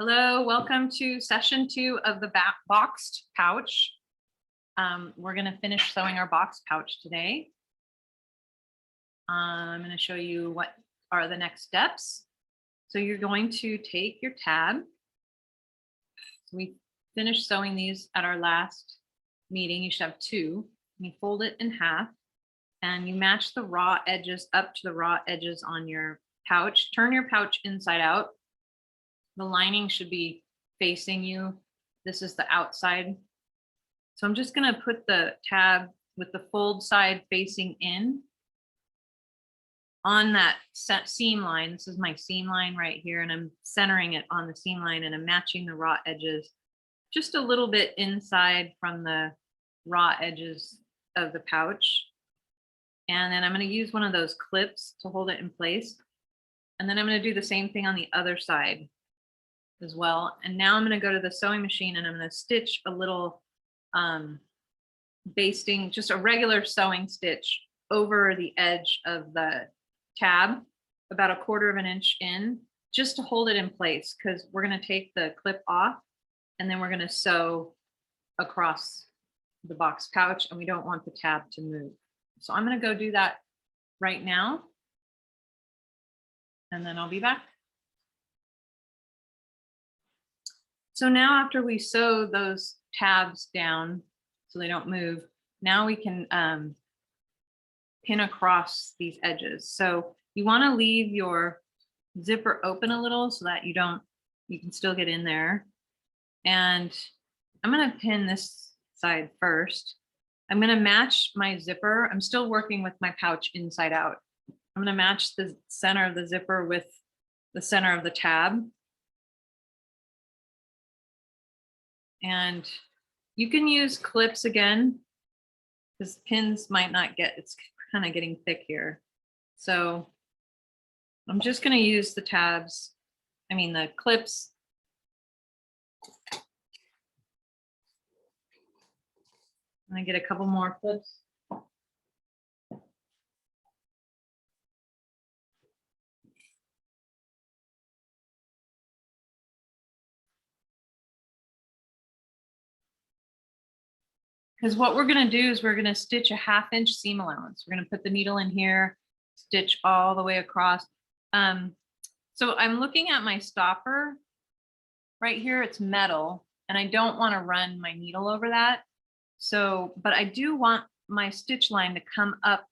Hello, welcome to session 2 of the boxed pouch. We're going to finish sewing our boxed pouch today. I'm going to show you what are the next steps. So you're going to take your tab. We finished sewing these at our last meeting. You should have 2. You fold it in half and you match the raw edges up to the raw edges on your pouch. Turn your pouch inside out. The lining should be facing you. This is the outside. So I'm just going to put the tab with the fold side facing in on that seam line. This is my seam line right here, and I'm centering it on the seam line, and I'm matching the raw edges just a little bit inside from the raw edges of the pouch. And then I'm going to use one of those clips to hold it in place. And then I'm going to do the same thing on the other side as well. And now I'm going to go to the sewing machine and I'm going to stitch a little basting, just a regular sewing stitch over the edge of the tab, about 1/4 of an inch in, just to hold it in place, because we're going to take the clip off and then we're going to sew across the box pouch, and we don't want the tab to move. So I'm going to go do that right now, and then I'll be back. So now after we sew those tabs down so they don't move, now we can pin across these edges. So you want to leave your zipper open a little so that you can still get in there. And I'm going to pin this side first. I'm going to match my zipper. I'm still working with my pouch inside out. I'm going to match the center of the zipper with the center of the tab. And you can use clips again, because pins might not get, it's kind of getting thick here. So I'm just going to use the tabs, the clips. I'm going to get a couple more clips. Because what we're going to do is we're going to stitch a 1/2 inch seam allowance. We're going to put the needle in here, stitch all the way across. So I'm looking at my stopper right here. It's metal, and I don't want to run my needle over that. So, but I do want my stitch line to come up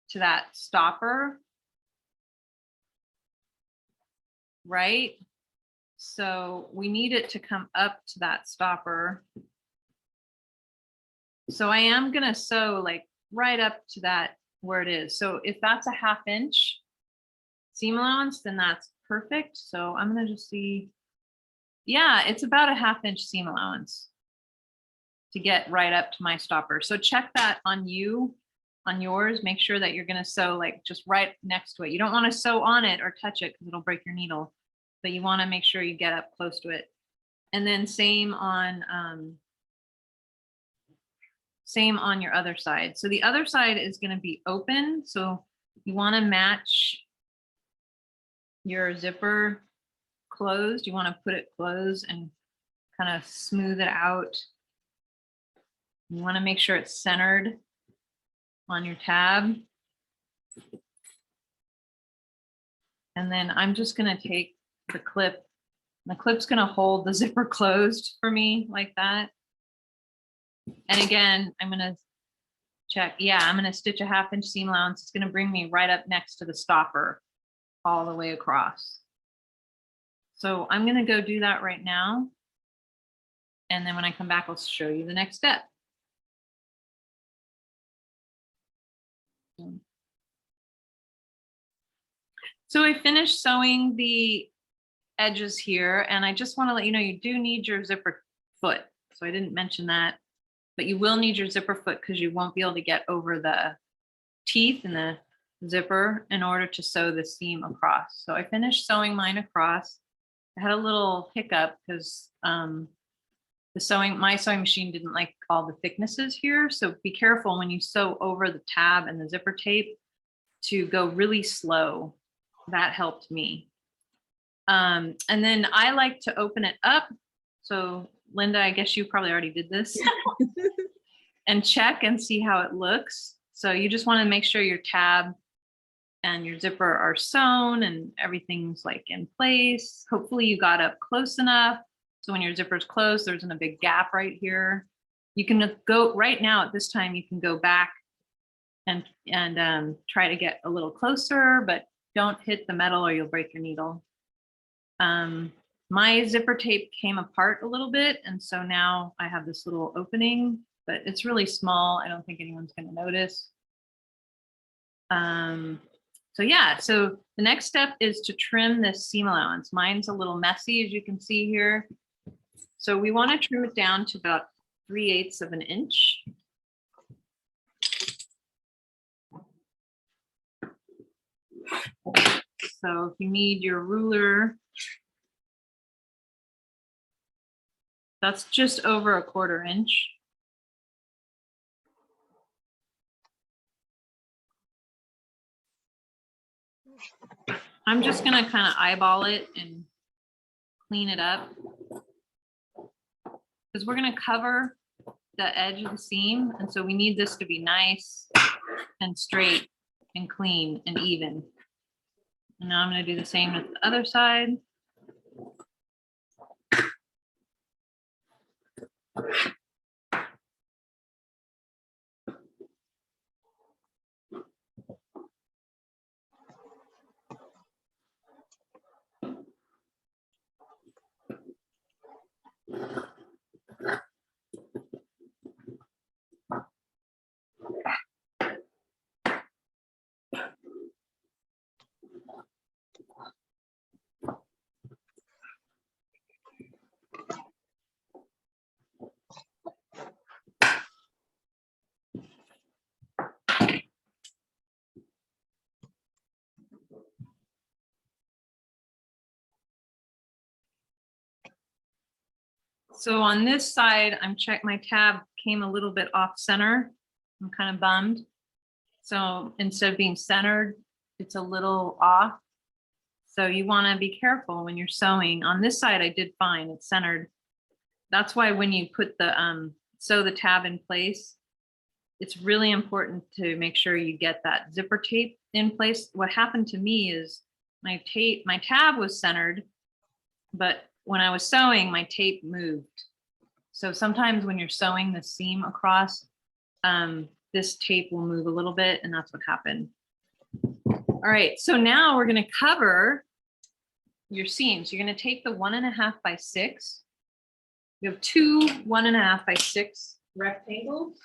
to that stopper, right? So we need it to come up to that stopper. So I am going to sew like right up to that where it is. So if that's a 1/2 inch seam allowance, then that's perfect. So I'm going to just see. Yeah, it's about a 1/2 inch seam allowance to get right up to my stopper. So check that on yours. Make sure that you're going to sew like just right next to it. You don't want to sew on it or touch it because it'll break your needle, but you want to make sure you get up close to it. And then same on your other side. So the other side is going to be open. So you want to match your zipper closed. You want to put it closed and kind of smooth it out. You want to make sure it's centered on your tab. And then I'm just going to take the clip. The clip's going to hold the zipper closed for me like that. And again, I'm going to check. Yeah, I'm going to stitch a 1/2 inch seam allowance. It's going to bring me right up next to the stopper all the way across. So I'm going to go do that right now. And then when I come back, I'll show you the next step. So I finished sewing the edges here, and I just want to let you know you do need your zipper foot. So I didn't mention that. But you will need your zipper foot because you won't be able to get over the teeth in the zipper in order to sew the seam across. So I finished sewing mine across. I had a little hiccup because my sewing machine didn't like all the thicknesses here. So be careful when you sew over the tab and the zipper tape to go really slow. That helped me. And then I like to open it up. So Linda, I guess you probably already did this. And check and see how it looks. So you just want to make sure your tab and your zipper are sewn and everything's like in place. Hopefully you got up close enough. So when your zipper's closed, there isn't a big gap right here. You can go right now at this time, you can go back and try to get a little closer, but don't hit the metal or you'll break your needle. My zipper tape came apart a little bit. And so now I have this little opening, but it's really small. I don't think anyone's going to notice. So yeah, so the next step is to trim this seam allowance. Mine's a little messy, as you can see here. So we want to trim it down to about 3/8 of an inch. So if you need your ruler, that's just over 1/4 inch. I'm just going to kind of eyeball it and clean it up because we're going to cover the edge of the seam. And so we need this to be nice and straight and clean and even. And now I'm going to do the same with the other side. So on this side, my tab came a little bit off center. I'm kind of bummed. So instead of being centered, it's a little off. So you want to be careful when you're sewing. On this side, I did fine, it's centered. That's why when you put the sew the tab in place, it's really important to make sure you get that zipper tape in place. What happened to me is my tab was centered, but when I was sewing, my tape moved. So sometimes when you're sewing the seam across, this tape will move a little bit, and that's what happened. All right, so now we're going to cover your seams. You're going to take the 1.5 by 6. You have two 1.5 by 6 rectangles,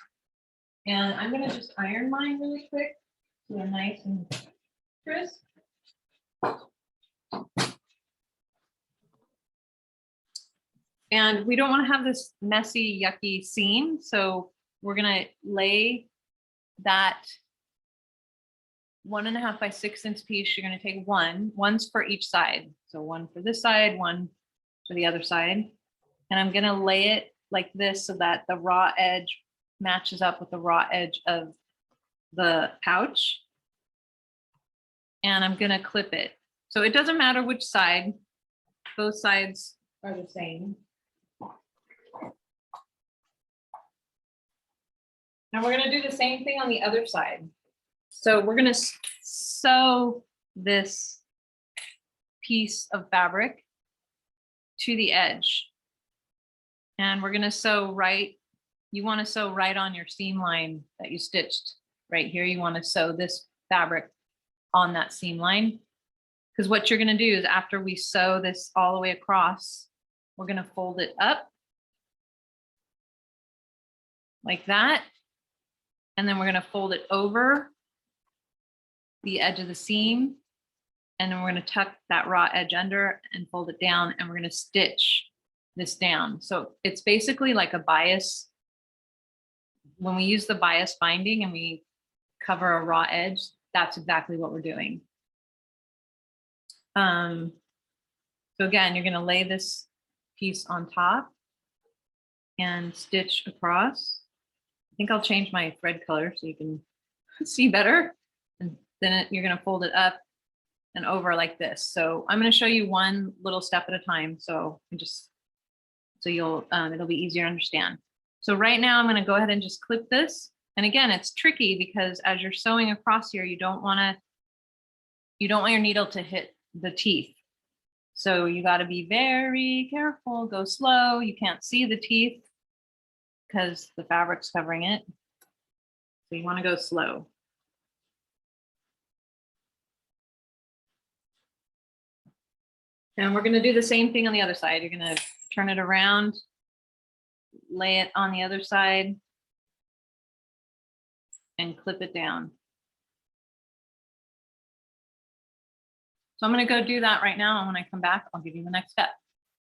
and I'm going to just iron mine really quick so they're nice and crisp. And we don't want to have this messy, yucky seam. So we're going to lay that 1.5 by 6 inch piece. You're going to take one's for each side. So one for this side, one for the other side. And I'm going to lay it like this so that the raw edge matches up with the raw edge of the pouch. And I'm going to clip it. So it doesn't matter which side, both sides are the same. And we're going to do the same thing on the other side. So we're going to sew this piece of fabric to the edge. And we're going to sew right, you want to sew right on your seam line that you stitched right here. You want to sew this fabric on that seam line. Because what you're going to do is after we sew this all the way across, we're going to fold it up like that. And then we're going to fold it over the edge of the seam. And then we're going to tuck that raw edge under and fold it down. And we're going to stitch this down. So it's basically like a bias. When we use the bias binding and we cover a raw edge, that's exactly what we're doing. So again, you're going to lay this piece on top and stitch across. I think I'll change my thread color so you can see better. And then you're going to fold it up and over like this. So I'm going to show you one little step at a time. So you'll, it'll be easier to understand. So right now I'm going to go ahead and just clip this. And again, it's tricky because as you're sewing across here, you don't want your needle to hit the teeth. So you got to be very careful, go slow. You can't see the teeth because the fabric's covering it. So you want to go slow. And we're going to do the same thing on the other side. You're going to turn it around, lay it on the other side, and clip it down. So I'm going to go do that right now. And when I come back, I'll give you the next step.